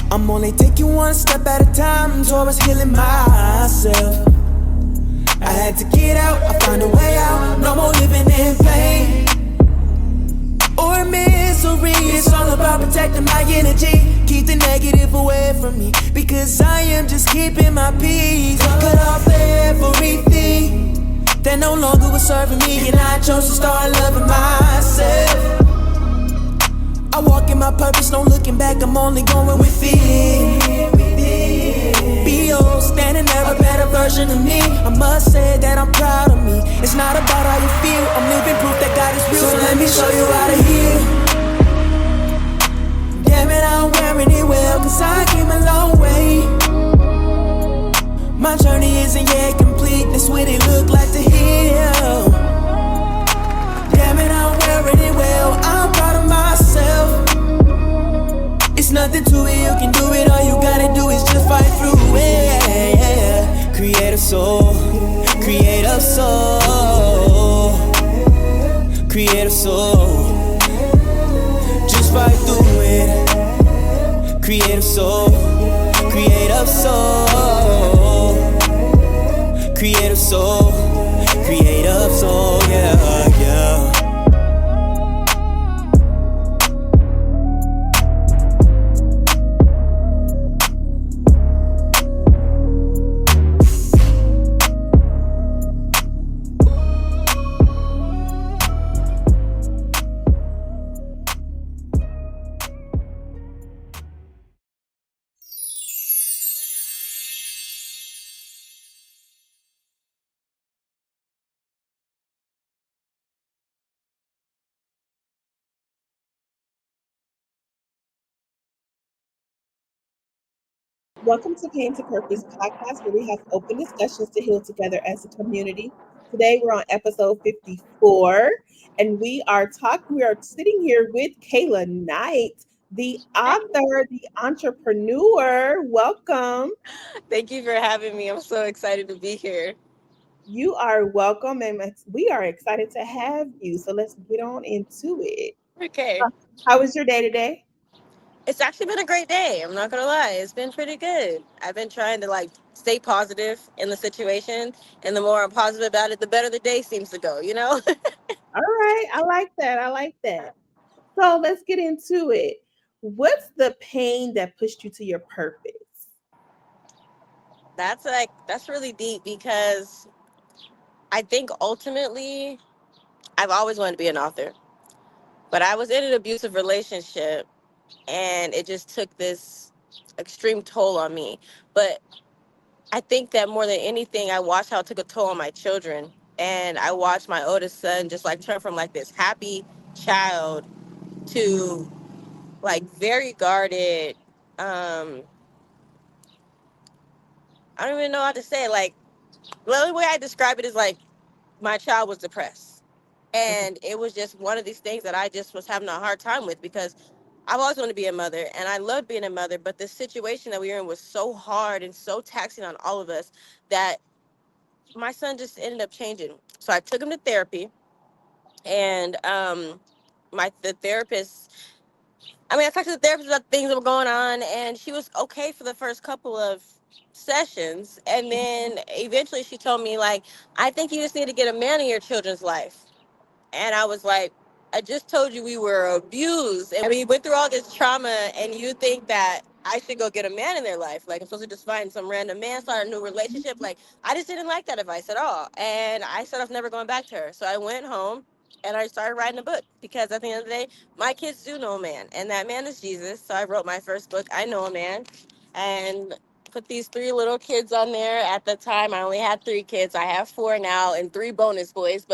I'm only taking one step at a time towards healing myself. I had to get out, I found a way out. No more living in pain or misery. It's all about protecting my energy. Keep the negative away from me, because I am just keeping my peace. Cut off everything that no longer was serving me, and I chose to start loving myself. I walk in my purpose, no looking back, I'm only going with it. B.O. standing there, a better version of me. I must say that I'm proud of me. It's not about how you feel, I'm living proof that God is real. So let me show you how to heal. Damn it, I'm wearing it well, cause I came a long way. My journey isn't yet complete, that's what it look like to heal. Damn it, I'm wearing it well, I'm proud of myself. It's nothing to it, you can do it, all you gotta do is just fight through it. Create a soul, create a soul, create a soul. Just fight through it. Create a soul, create a soul, create a soul, create a soul, yeah, yeah. Welcome to Pain to Purpose podcast, where we have open discussions to heal together as a community. Today we're on episode 54, and we are sitting here with Kayla Knight, the author, the entrepreneur. Welcome. Thank you for having me. I'm so excited to be here. You are welcome, and we are excited to have you. So let's get on into it. Okay. How was your day today? It's actually been a great day. I'm not going to lie. It's been pretty good. I've been trying to stay positive in the situation. And the more I'm positive about it, the better the day seems to go, you know? All right. I like that. I like that. So let's get into it. What's the pain that pushed you to your purpose? That's really deep because I think ultimately I've always wanted to be an author. But I was in an abusive relationship and it just took this extreme toll on me. But I think that more than anything, I watched how it took a toll on my children. And I watched my oldest son just turn from this happy child to very guarded. Um, I don't even know how to say it. The only way I describe it is my child was depressed. And it was just one of these things that I just was having a hard time with because I've always wanted to be a mother and I loved being a mother. But the situation that we were in was so hard and so taxing on all of us that my son just ended up changing. So I took him to therapy, and the therapist. I talked to the therapist about things that were going on, and she was okay for the first couple of sessions, and then eventually she told me I think you just need to get a man in your children's life. And I was like, I just told you we were abused. And we went through all this trauma, and you think that I should go get a man in their life. I'm supposed to just find some random man, start a new relationship. I just didn't like that advice at all. And I said I was never going back to her. So I went home and I started writing a book because at the end of the day, my kids do know a man. And that man is Jesus. So I wrote my first book, I Know a Man. And put these 3 little kids on there. At the time, I only had 3 kids. I have 4 now and 3 bonus boys.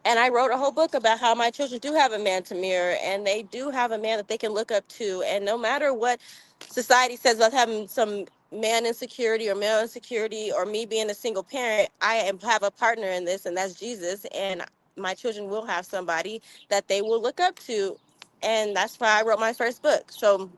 And I wrote a whole book about how my children do have a man to mirror, and they do have a man that they can look up to. And no matter what society says about having some man insecurity or male insecurity or me being a single parent, have a partner in this, and that's Jesus. And my children will have somebody that they will look up to. And that's why I wrote my first book. So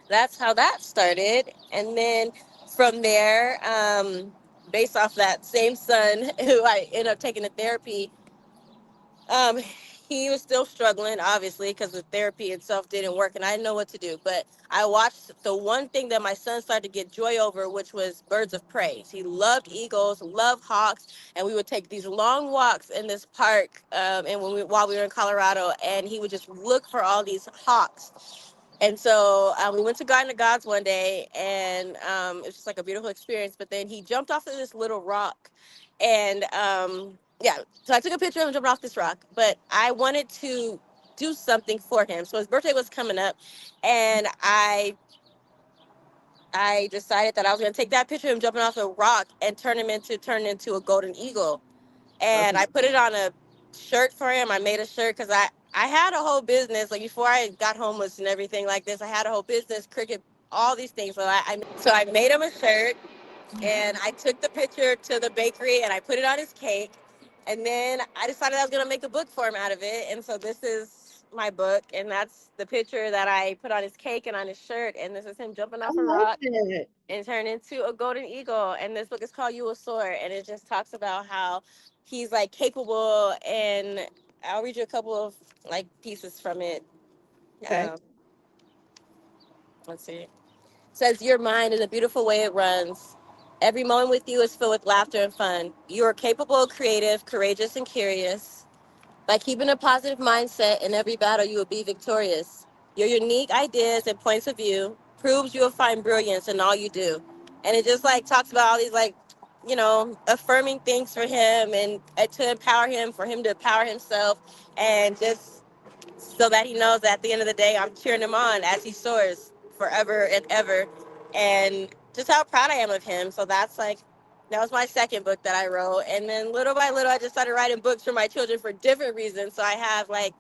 that's how that started. And then from there, based off that same son who I ended up taking to therapy, um, he was still struggling, obviously, because the therapy itself didn't work, and I didn't know what to do. But I watched the one thing that my son started to get joy over, which was birds of prey. He loved eagles, loved hawks, and we would take these long walks in this park, and while we were in Colorado, and he would just look for all these hawks. And so we went to Garden of Gods one day, and it was just like a beautiful experience. But then he jumped off of this little rock, and yeah, so I took a picture of him jumping off this rock. But I wanted to do something for him. So his birthday was coming up, and I decided that I was going to take that picture of him jumping off a rock and turn it into a golden eagle. And Okay. I put it on a shirt for him. I made a shirt because I had a whole business, like before I got homeless and everything like this. I had a whole business, cricket, all these things. So I made him a shirt, and I took the picture to the bakery and I put it on his cake. And then I decided I was going to make a book for him out of it. And so this is my book, and that's the picture that I put on his cake and on his shirt. And this is him jumping I off a like rock that. and turned into a golden eagle. And this book is called You Will Soar, and it just talks about how he's like capable. And I'll read you a couple of like pieces from it. Okay. Um, let's see. It says, "Your mind is a beautiful way it runs. Every moment with you is filled with laughter and fun. You are capable, creative, courageous, and curious. By keeping a positive mindset in every battle, you will be victorious. Your unique ideas and points of view proves you will find brilliance in all you do." And it just like talks about all these like, affirming things for him, and to empower him, for him to empower himself, and just so that he knows that at the end of the day, I'm cheering him on as he soars forever and ever. And just how proud I am of him. So that was my second book that I wrote. And then little by little, I just started writing books for my children for different reasons. So I have like,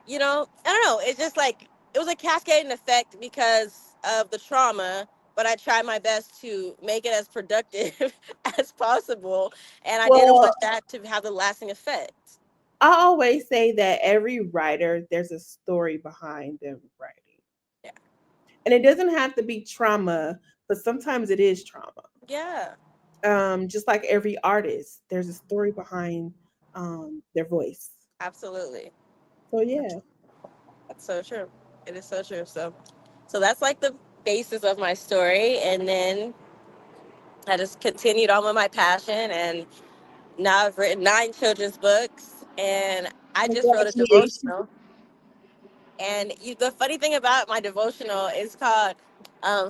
I don't know. It's just like, it was a cascading effect because of the trauma, but I tried my best to make it as productive as possible. And I didn't Well, want that to have the lasting effect. I always say that every writer, there's a story behind them writing. Yeah. And it doesn't have to be trauma, but sometimes it is trauma. Yeah. Just like every artist, there's a story behind their voice. Absolutely. So yeah. That's so true. It is so true. So that's like the basis of my story. And then I just continued on with my passion. And now I've written 9 children's books. And I just wrote a Congratulations. devotional. And the funny thing about my devotional is called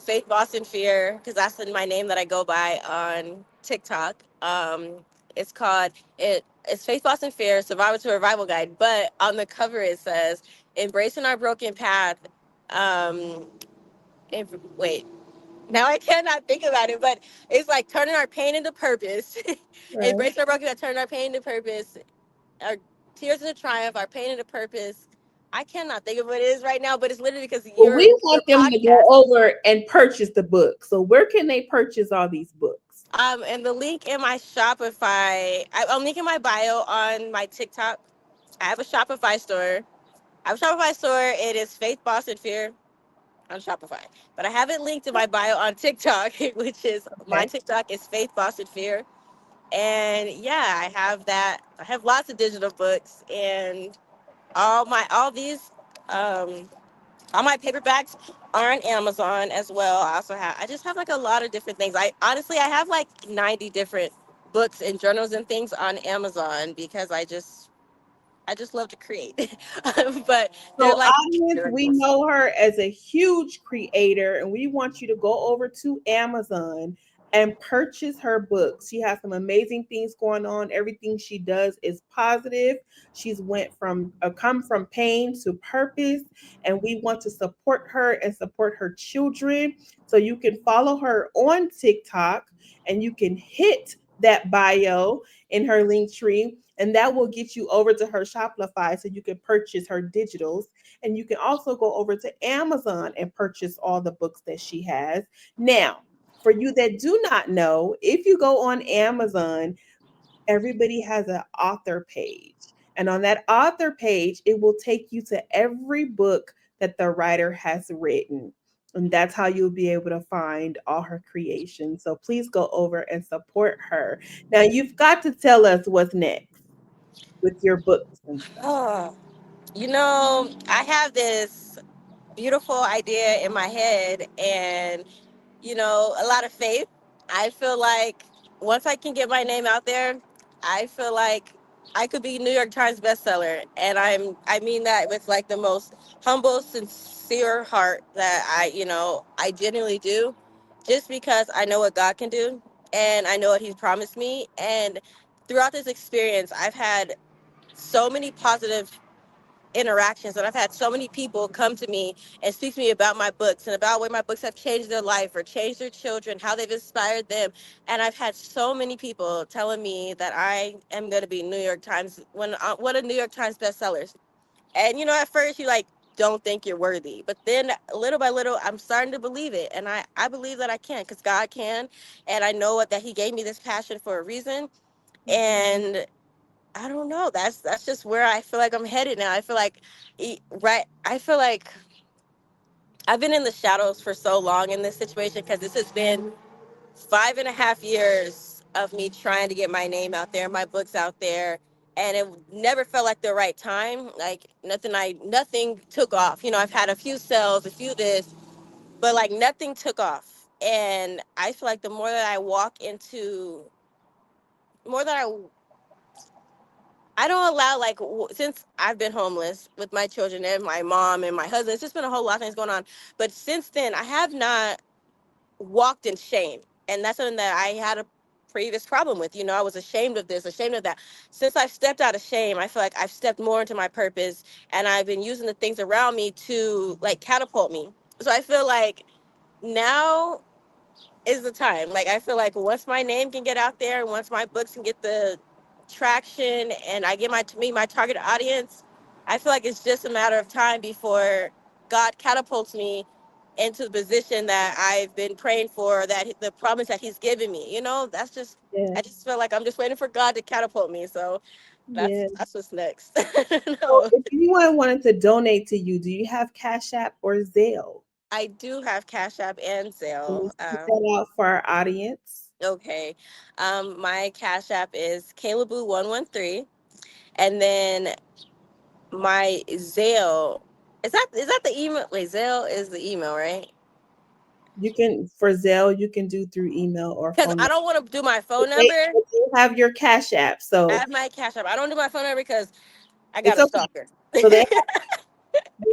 Faith, Boston, Fear, because that's my name that I go by on TikTok. It's called It's Faith, Boston, Fear, Survival to Revival Guide. But on the cover it says, "Embracing our broken path." Um, Wait, now I cannot think about it, but it's like turning our pain into purpose. Right. Embracing our broken path, turning our pain into purpose, our tears into triumph, our pain into purpose. I cannot think of what it is right now, but it's literally because Well, we your want them to go podcast. over and purchase the book. So where can they purchase all these books? And the link in my Shopify, I'm linking my bio on my TikTok. I have a Shopify store. I have a Shopify store. It is Faith Boston Fear on Shopify. But I have it linked in my bio on TikTok, which is my Okay. TikTok is Faith Boston Fear. And yeah, I have that. I have lots of digital books, and all these um all my paperbacks are on Amazon as well. I just have like a lot of different things. I have like 90 different books and journals and things on Amazon because I just love to create. But they're So, like audience, we journals. know her as a huge creator, and we want you to go over to Amazon and purchase her books. She has some amazing things going on. Everything she does is positive. She's went from come from pain to purpose, and we want to support her and support her children. So you can follow her on TikTok, and you can hit that bio in her link tree, and that will get you over to her Shopify so you can purchase her digitals. And you can also go over to Amazon and purchase all the books that she has. Now, for you that do not know, if you go on Amazon, everybody has an author page. And on that author page, it will take you to every book that the writer has written. And that's how you'll be able to find all her creations. So please go over and support her. Now, you've got to tell us what's next with your books and stuff. Oh, I have this beautiful idea in my head, and a lot of faith. I feel like once I can get my name out there, I feel like I could be New York Times bestseller, and I mean that with like the most humble, sincere heart that I genuinely do, just because I know what God can do, and I know what He's promised me, and throughout this experience, I've had so many positive interactions, and I've had so many people come to me and speak to me about my books and about where my books have changed their life or changed their children, how they've inspired them. And I've had so many people telling me that I am going to be New York Times, one of New York Times bestsellers. And at first you like don't think you're worthy, but then little by little I'm starting to believe it, and I believe that I can, because God can, and I know that He gave me this passion for a reason. And I don't know. That's just where I feel like I'm headed now. I feel like, right. I feel like I've been in the shadows for so long in this situation, because this has been 5.5 years of me trying to get my name out there, my books out there, and it never felt like the right time. Like nothing took off. I've had a few sales, a few this, but like nothing took off. And I feel like the more that I walk into, more that I don't allow, like, since I've been homeless with my children and my mom and my husband, it's just been a whole lot of things going on. But since then, I have not walked in shame. And that's something that I had a previous problem with. I was ashamed of this, ashamed of that. Since I've stepped out of shame, I feel like I've stepped more into my purpose, and I've been using the things around me to, like, catapult me. So I feel like now is the time. Like, I feel like once my name can get out there, and once my books can get the traction, and I get to meet my target audience, I feel like it's just a matter of time before God catapults me into the position that I've been praying for, that the promise that He's given me. That's just, Yeah. I just feel like I'm just waiting for God to catapult me. So that's Yeah. that's what's next. So No. if anyone wanted to donate to you, do you have Cash App or Zelle? I do have Cash App and Can you Zelle. spell that out for our audience? Okay. My Cash App is Calaboo113. And then my Zelle, is that the email? Wait, Zelle is the email, right? You can, for Zelle, you can do through email or Because phone I number. don't want to do my phone They number. do have your Cash App, I so have my Cash App. I don't do my phone number because I got it's a okay. stalker. So they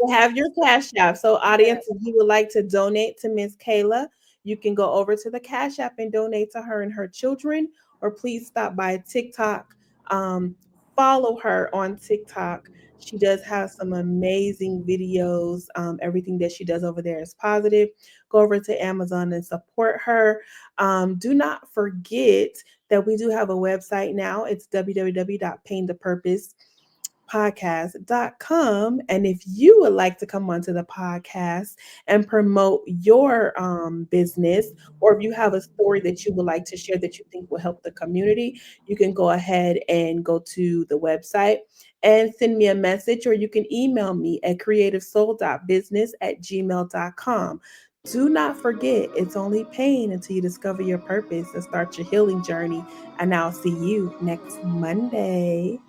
have your Cash App. So, Yeah. audience, if you would like to donate to Miss Kayla, you can go over to the Cash App and donate to her and her children, or please stop by TikTok. Um, Follow her on TikTok. She does have some amazing videos. Everything that she does over there is positive. Go over to Amazon and support her. Do not forget that we do have a website now. It's www.painthepurpose podcast.com. And if you would like to come onto the podcast and promote your business, or if you have a story that you would like to share that you think will help the community, you can go ahead and go to the website and send me a message, or you can email me at creativesoul.business@gmail.com. Do not forget, it's only pain until you discover your purpose and start your healing journey. And I'll see you next Monday.